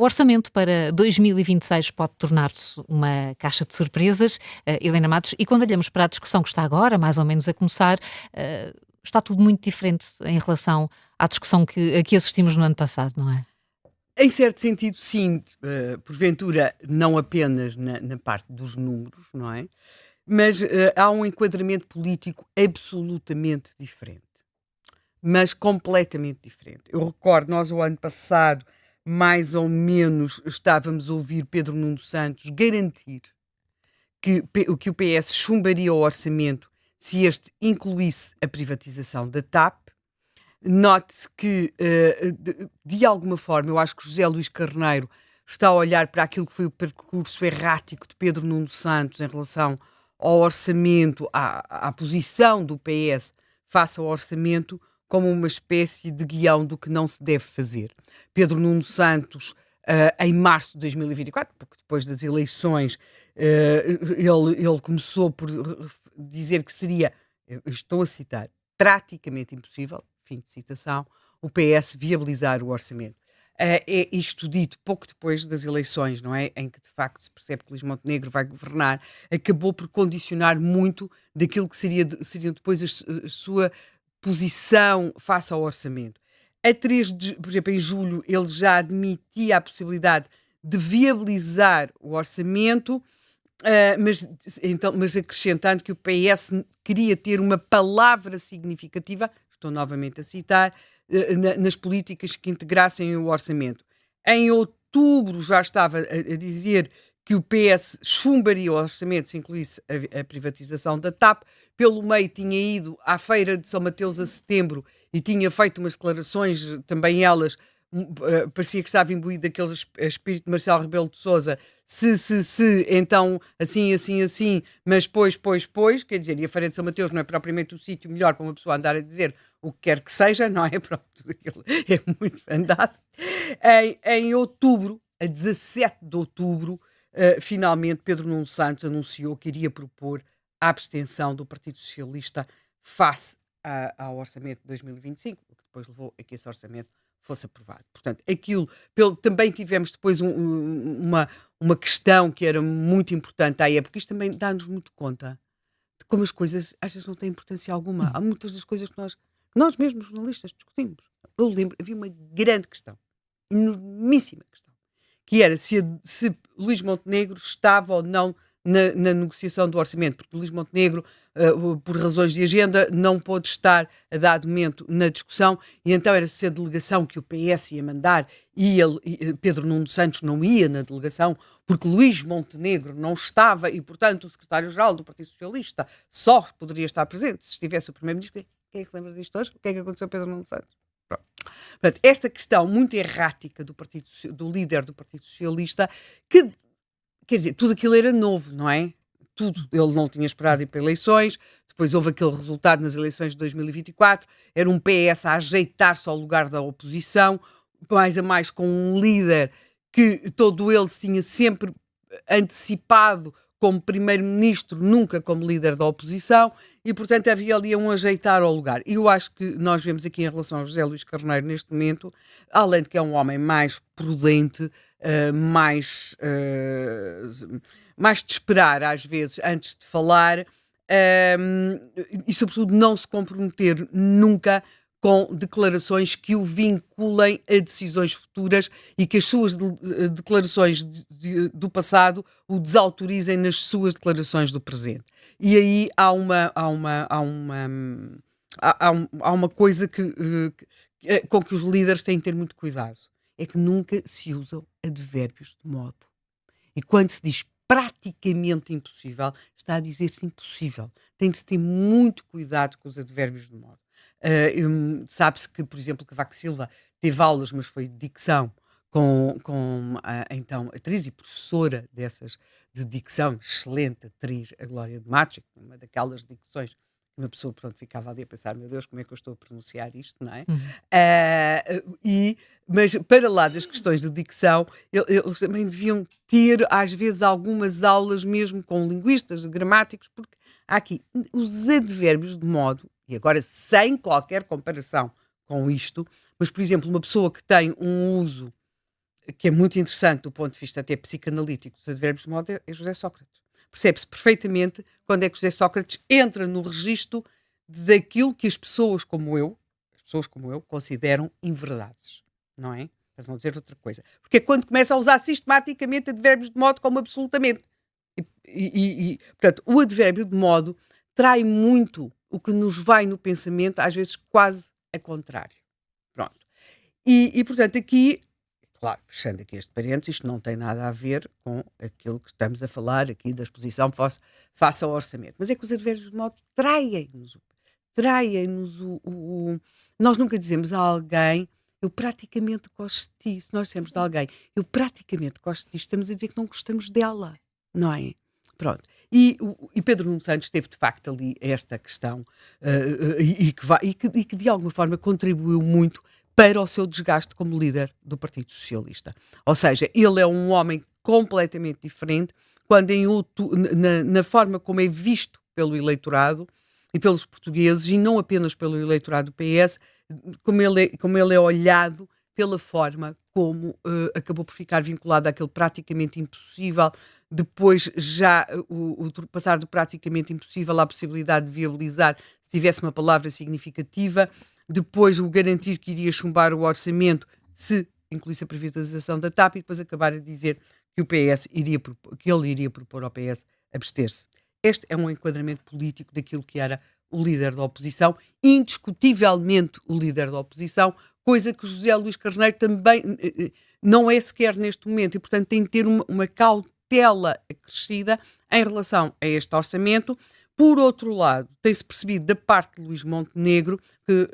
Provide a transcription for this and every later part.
O orçamento para 2026 pode tornar-se uma caixa de surpresas, Helena Matos, e quando olhamos para a discussão que está agora, mais ou menos a começar, está tudo muito diferente em relação à discussão a que assistimos no ano passado, não é? Em certo sentido, sim, porventura não apenas na parte dos números, não é? Mas há um enquadramento político absolutamente diferente, mas completamente diferente. Eu recordo, nós o ano passado, mais ou menos, estávamos a ouvir Pedro Nuno Santos garantir que o PS chumbaria o orçamento se este incluísse a privatização da TAP. Note-se que, de alguma forma, eu acho que José Luís Carneiro está a olhar para aquilo que foi o percurso errático de Pedro Nuno Santos em relação ao orçamento, à posição do PS face ao orçamento, como uma espécie de guião do que não se deve fazer. Pedro Nuno Santos, em março de 2024, porque depois das eleições, ele começou por dizer que seria, eu estou a citar, praticamente impossível, fim de citação, o PS viabilizar o orçamento. É isto dito pouco depois das eleições, não é? Em que de facto se percebe que Luís Montenegro vai governar, acabou por condicionar muito daquilo que seria depois a sua posição face ao orçamento. Por exemplo, em julho, ele já admitia a possibilidade de viabilizar o orçamento, mas acrescentando que o PS queria ter uma palavra significativa, estou novamente a citar, nas políticas que integrassem o orçamento. Em outubro já estava a dizer que o PS chumbaria o orçamento se incluísse a privatização da TAP. Pelo meio tinha ido à Feira de São Mateus a setembro e tinha feito umas declarações, também elas, parecia que estava imbuído daquele espírito de Marcelo Rebelo de Sousa, se, então, assim, mas pois, quer dizer, e a Feira de São Mateus não é propriamente o sítio melhor para uma pessoa andar a dizer o que quer que seja, não é? Pronto, aquilo é muito andado. Em outubro, a 17 de outubro, finalmente Pedro Nuno Santos anunciou que iria propor a abstenção do Partido Socialista face ao orçamento de 2025, o que depois levou a que esse orçamento fosse aprovado. Portanto, também tivemos depois uma questão que era muito importante à época. Isto também dá-nos muito conta de como as coisas às vezes não têm importância alguma. Há muitas das coisas que nós mesmos, jornalistas, discutimos. Eu lembro, havia uma grande questão, enormíssima questão, que era se Luís Montenegro estava ou não na negociação do orçamento, porque Luís Montenegro, por razões de agenda, não pôde estar a dado momento na discussão, e então era se a delegação que o PS ia mandar e Pedro Nuno Santos não ia na delegação, porque Luís Montenegro não estava e, portanto, o secretário-geral do Partido Socialista só poderia estar presente se estivesse o primeiro-ministro. Quem é que lembra disto hoje? O que é que aconteceu a Pedro Nuno Santos? Pronto. Portanto, esta questão muito errática do líder do Partido Socialista, que, quer dizer, tudo aquilo era novo, não é? Tudo. Ele não tinha esperado ir para eleições, depois houve aquele resultado nas eleições de 2024, era um PS a ajeitar-se ao lugar da oposição, mais a mais com um líder que todo ele se tinha sempre antecipado como primeiro-ministro, nunca como líder da oposição, e portanto havia ali um ajeitar ao lugar. E eu acho que nós vemos aqui em relação a José Luís Carneiro neste momento, além de que é um homem mais prudente, mais de esperar às vezes antes de falar, e sobretudo não se comprometer nunca com declarações que o vinculem a decisões futuras e que as suas declarações do passado o desautorizem nas suas declarações do presente. E aí há uma coisa com que os líderes têm de ter muito cuidado. É que nunca se usam advérbios de modo. E quando se diz praticamente impossível, está a dizer-se impossível. Tem de se ter muito cuidado com os advérbios de modo. Sabe-se que, por exemplo, Cavaco Silva teve aulas, mas foi de dicção com a então atriz e professora dessas de dicção, excelente atriz, a Glória de Matos, uma daquelas dicções que uma pessoa pronto, ficava ali a pensar, meu Deus, como é que eu estou a pronunciar isto, não é? Uhum. Mas para lá das questões de dicção, eles também deviam ter, às vezes, algumas aulas mesmo com linguistas, gramáticos, porque há aqui os advérbios de modo, e agora sem qualquer comparação com isto, mas, por exemplo, uma pessoa que tem um uso que é muito interessante do ponto de vista até psicanalítico dos advérbios de modo, é José Sócrates. Percebe-se perfeitamente quando é que José Sócrates entra no registro daquilo que as pessoas como eu, consideram inverdades, não é? Para não dizer outra coisa. Porque é quando começa a usar sistematicamente advérbios de modo como absolutamente. Portanto, o advérbio de modo trai muito o que nos vai no pensamento, às vezes quase a contrário. Pronto. Portanto, aqui, claro, fechando aqui este parênteses, isto não tem nada a ver com aquilo que estamos a falar aqui da exposição face ao orçamento. Mas é que os advérbios de modo traem-nos Nós nunca dizemos a alguém, eu praticamente gosto disso. Nós dizemos de alguém, eu praticamente gosto disto, estamos a dizer que não gostamos dela, não é? Pronto. E Pedro Nuno Santos teve de facto ali esta questão que de alguma forma contribuiu muito para o seu desgaste como líder do Partido Socialista. Ou seja, ele é um homem completamente diferente quando na forma como é visto pelo eleitorado e pelos portugueses, e não apenas pelo eleitorado do PS, como ele é olhado pela forma como acabou por ficar vinculado àquele praticamente impossível, depois já o passar do praticamente impossível à possibilidade de viabilizar, se tivesse uma palavra significativa, depois o garantir que iria chumbar o orçamento se incluísse a privatização da TAP, e depois acabar a dizer que ele iria propor ao PS abster-se. Este é um enquadramento político daquilo que era o líder da oposição, indiscutivelmente o líder da oposição, coisa que José Luís Carneiro também não é sequer neste momento, e portanto tem de ter uma cautela acrescida em relação a este orçamento. Por outro lado, tem-se percebido da parte de Luís Montenegro, que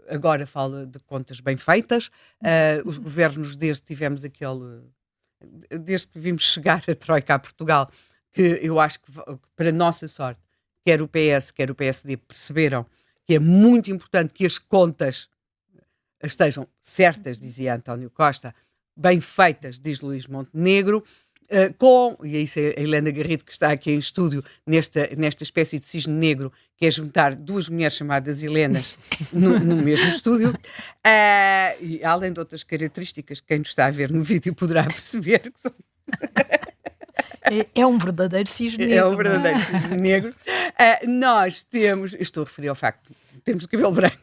agora fala de contas bem feitas, os governos desde que vimos chegar a Troika a Portugal, que eu acho que, para nossa sorte, quer o PS, quer o PSD perceberam que é muito importante que as contas estejam certas, dizia António Costa, bem feitas, diz Luís Montenegro, e é isso a Helena Garrido que está aqui em estúdio, nesta espécie de cisne negro, que é juntar duas mulheres chamadas Helenas no mesmo estúdio, e além de outras características que quem nos está a ver no vídeo poderá perceber que são... É um verdadeiro cisne negro. É um verdadeiro cisne negro. Nós temos, estou a referir ao facto de termos o cabelo branco,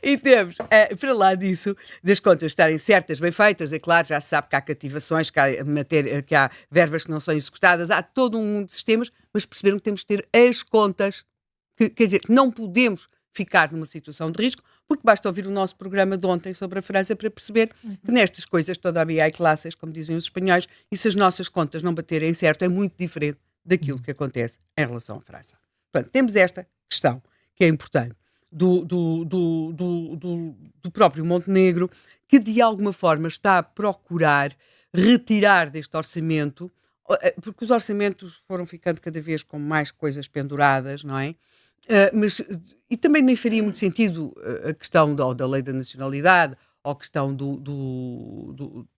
e temos, para lá disso, das contas estarem certas, bem feitas, é claro, já se sabe que há cativações, que há verbas que não são executadas, há todo um mundo de sistemas, mas perceberam que temos de ter as contas, quer dizer, que não podemos ficar numa situação de risco, porque basta ouvir o nosso programa de ontem sobre a França para perceber que nestas coisas todavia há classes, como dizem os espanhóis, e se as nossas contas não baterem certo, é muito diferente daquilo que acontece em relação à França. Portanto, temos esta questão, que é importante, do próprio Montenegro, que de alguma forma está a procurar retirar deste orçamento, porque os orçamentos foram ficando cada vez com mais coisas penduradas, não é? E também nem faria muito sentido a questão da lei da nacionalidade ou a questão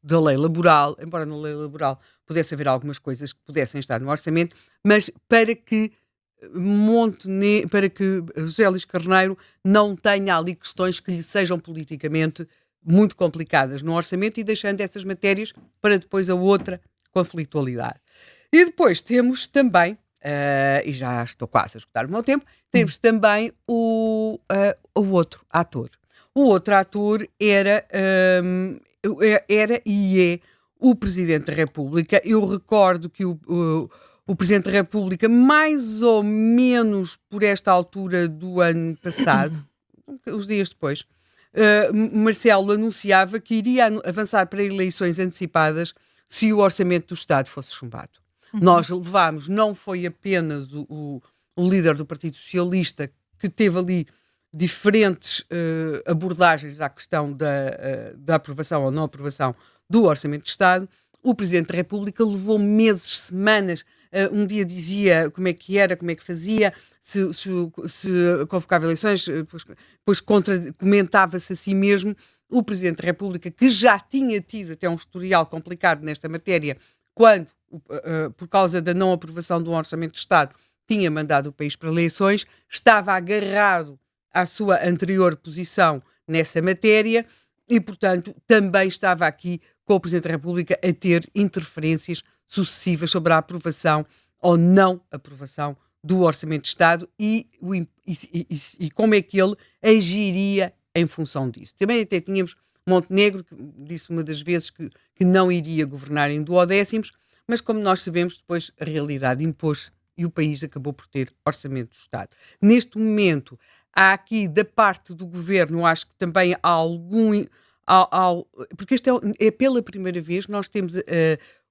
da lei laboral, embora na lei laboral pudesse haver algumas coisas que pudessem estar no orçamento, mas para que José Luís Carneiro não tenha ali questões que lhe sejam politicamente muito complicadas no orçamento, e deixando essas matérias para depois a outra conflitualidade. E depois temos também, e já estou quase a esgotar o meu tempo, temos também o outro ator. O outro ator era e é o Presidente da República. Eu recordo que o Presidente da República, mais ou menos por esta altura do ano passado, uns dias depois, Marcelo anunciava que iria avançar para eleições antecipadas se o orçamento do Estado fosse chumbado. Nós levámos, não foi apenas o líder do Partido Socialista que teve ali diferentes abordagens à questão da aprovação ou não aprovação do Orçamento de Estado. O Presidente da República levou meses, semanas, um dia dizia como é que era, como é que fazia, se convocava eleições, depois comentava-se a si mesmo. O Presidente da República, que já tinha tido até um historial complicado nesta matéria, quando, por causa da não aprovação do Orçamento de Estado, tinha mandado o país para eleições, estava agarrado à sua anterior posição nessa matéria e, portanto, também estava aqui com o Presidente da República a ter interferências sucessivas sobre a aprovação ou não aprovação do Orçamento de Estado e como é que ele agiria em função disso. Também até tínhamos Montenegro, que disse uma das vezes que não iria governar em duodécimos, mas como nós sabemos, depois a realidade impôs e o país acabou por ter Orçamento do Estado. Neste momento, há aqui da parte do Governo, acho que também há algum... porque este é pela primeira vez nós temos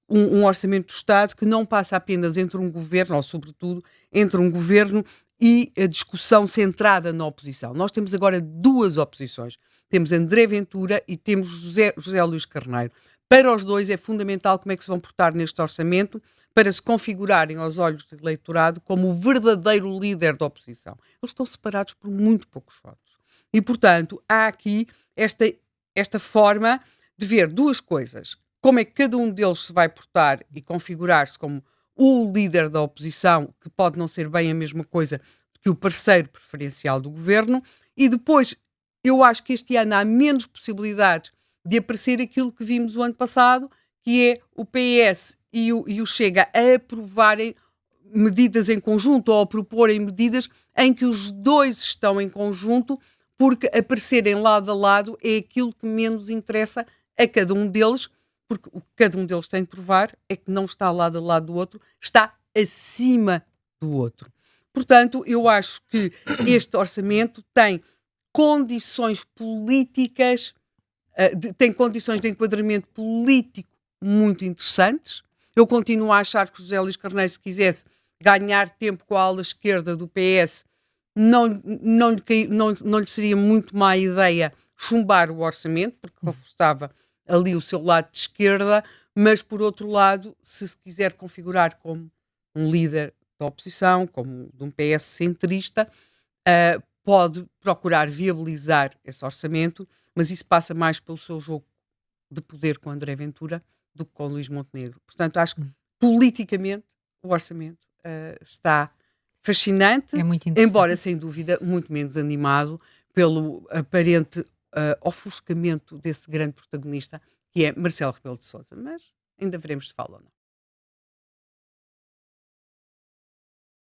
um Orçamento do Estado que não passa apenas entre um Governo, ou sobretudo entre um Governo e a discussão centrada na oposição. Nós temos agora duas oposições. Temos André Ventura e temos José Luís Carneiro. Para os dois é fundamental como é que se vão portar neste orçamento para se configurarem aos olhos do eleitorado como o verdadeiro líder da oposição. Eles estão separados por muito poucos votos. E, portanto, há aqui esta forma de ver duas coisas. Como é que cada um deles se vai portar e configurar-se como o líder da oposição, que pode não ser bem a mesma coisa que o parceiro preferencial do governo, e depois eu acho que este ano há menos possibilidades de aparecer aquilo que vimos o ano passado, que é o PS e o Chega a aprovarem medidas em conjunto ou a proporem medidas em que os dois estão em conjunto, porque aparecerem lado a lado é aquilo que menos interessa a cada um deles, porque o que cada um deles tem de provar é que não está lado a lado do outro, está acima do outro. Portanto, eu acho que este orçamento tem condições políticas, tem condições de enquadramento político muito interessantes. Eu continuo a achar que José Luís Carneiro, se quisesse ganhar tempo com a ala esquerda do PS, não lhe seria muito má ideia chumbar o orçamento, porque reforçava ali o seu lado de esquerda, mas, por outro lado, se quiser configurar como um líder da oposição, como de um PS centrista, pode procurar viabilizar esse orçamento, mas isso passa mais pelo seu jogo de poder com André Ventura do que com Luís Montenegro. Portanto, acho que politicamente o orçamento está fascinante, É muito interessante. embora, sem dúvida, muito menos animado pelo aparente ofuscamento desse grande protagonista, que é Marcelo Rebelo de Sousa. Mas ainda veremos se fala ou não.